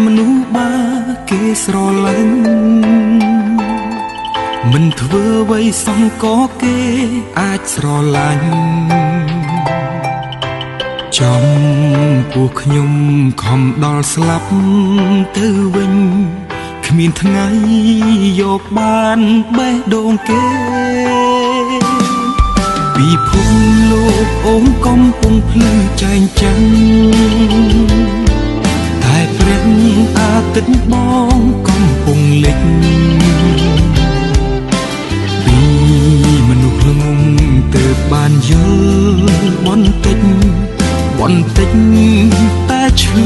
មនុស្សបាគេស្រឡាញ់មិនធ្វើអ្វីសោះក៏គេអាចស្រឡាញ់ចំពោះខ្ញុំខំដល់ស្លាប់ទៅវិញគ្មានថ្ងៃយកបានបេះដូងគេពីភពលោកអូនកំពុងភ្លឺចែងចាំងតែព្រះអាទិត្យបងកំពុងលិចពីមនុស្សល្ងងទើបបានយល់បន្តិចតែឈឺ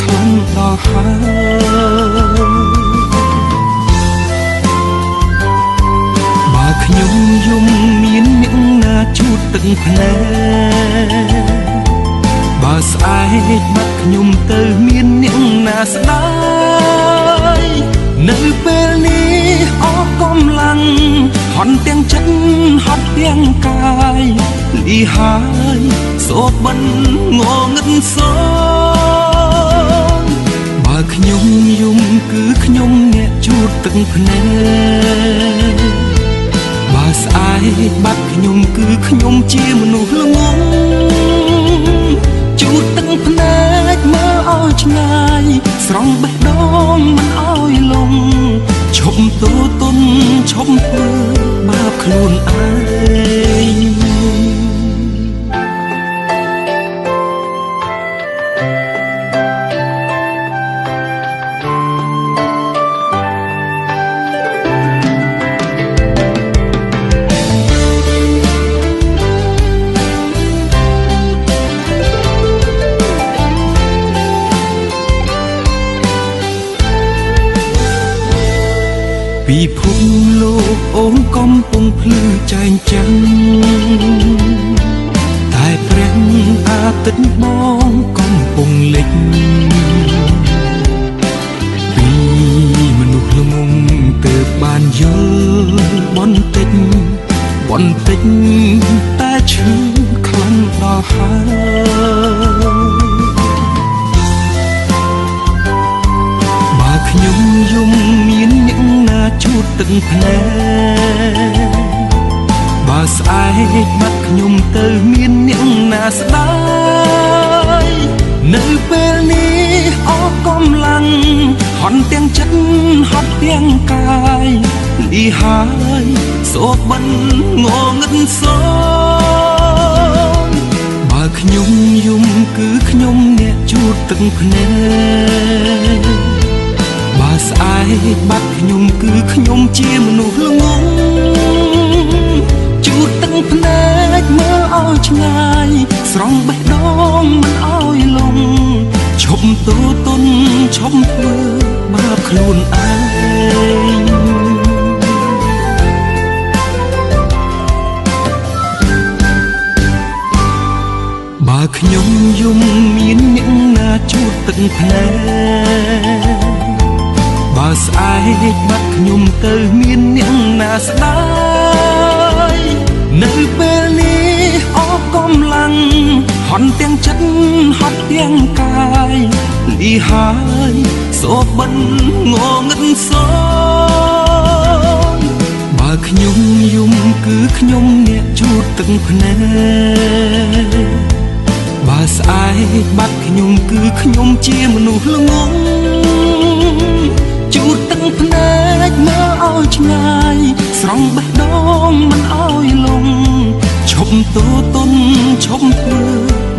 ខ្លាំងដល់ហើយបើខ្ញុំយំមានអ្នកណាជូតទឹកភ្នែកបើស្អែកបាត់ខ្ញុំទៅមានអ្នកណាស្ដាយនៅពេលនេះអស់កម្លាំងហន់ទាំងចិត្តហត់ទាំងកាយលីហើយសូបិនងងឹតសងបើខ្ញុំយំគឺខ្ញុំអ្នកជូតទឹកភ្នែកបើស្អែកបាត់ខ្ញុំគឺខ្ញុំជាមនុស្សល្ងងជូតទឹកភ្នែកមើលឲ្យឆ្ងាយស្រង់បេះដូងមិនឲ្យលងឈប់ទោទនឈប់ធ្វើបាបខ្លួនឯងពីភពលោកអូនកំពុងភ្លឺចែងចាំងតែព្រះអាទិត្យបងកំពុងលិចពីមនុស្សល្ងងទើបបានយល់បន្តិចតែឈឺខ្លាំងដល់ហើយបើខ្ញុំយំមានអ្នកណាជូតទឹកភ្នែកបើស្អែកបាត់ខ្ញុំទៅមានអ្នកណាស្ដាយនៅពេលនេះអស់កម្លាំងហន់ទាំងចិត្តហត់ទាំងកាយលីហើយសូបិនងងឹតសងបើខ្ញុំយំគឺខ្ញុំអ្នកជូតទឹកភ្នែកបើស្អែកបាត់ខ្ញុំគឺខ្ញុំជាមនុស្សល្ងងជូតទឹកភ្នែកមើលឲ្យឆ្ងាយស្រង់បេះដូងមិនឲ្យលងឈប់ទោទនឈប់ធ្វើបាបខ្លួនឯងបើខ្ញុំយំមានអ្នកណាជូតទឹកភ្នែកបើស្អែកបាត់ខ្ញុំទៅមានអ្នកណាស្ដាយនៅពេលនេះអស់កម្លាំងហន់ទាំងចិត្តហត់ទាំងកាយលីហើយសូបិនងងឹតសងបើខ្ញុំយំគឺខ្ញុំអ្នកជូតទឹកភ្នែកបើស្អែកបាត់ខ្ញុំគឺខ្ញុំជាមនុស្សល្ងងជូតទឹកភ្នែកមើលឲ្យឆ្ងាយស្រង់បេះដូងមិនឲ្យលងឈប់ទោទនឈប់ធ្វើ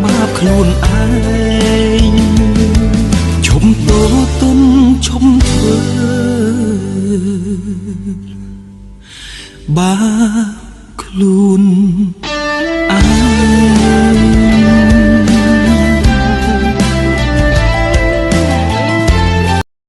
បាបខ្លួនឯងឈប់ទោទនឈប់ធ្វើបាបខ្លួន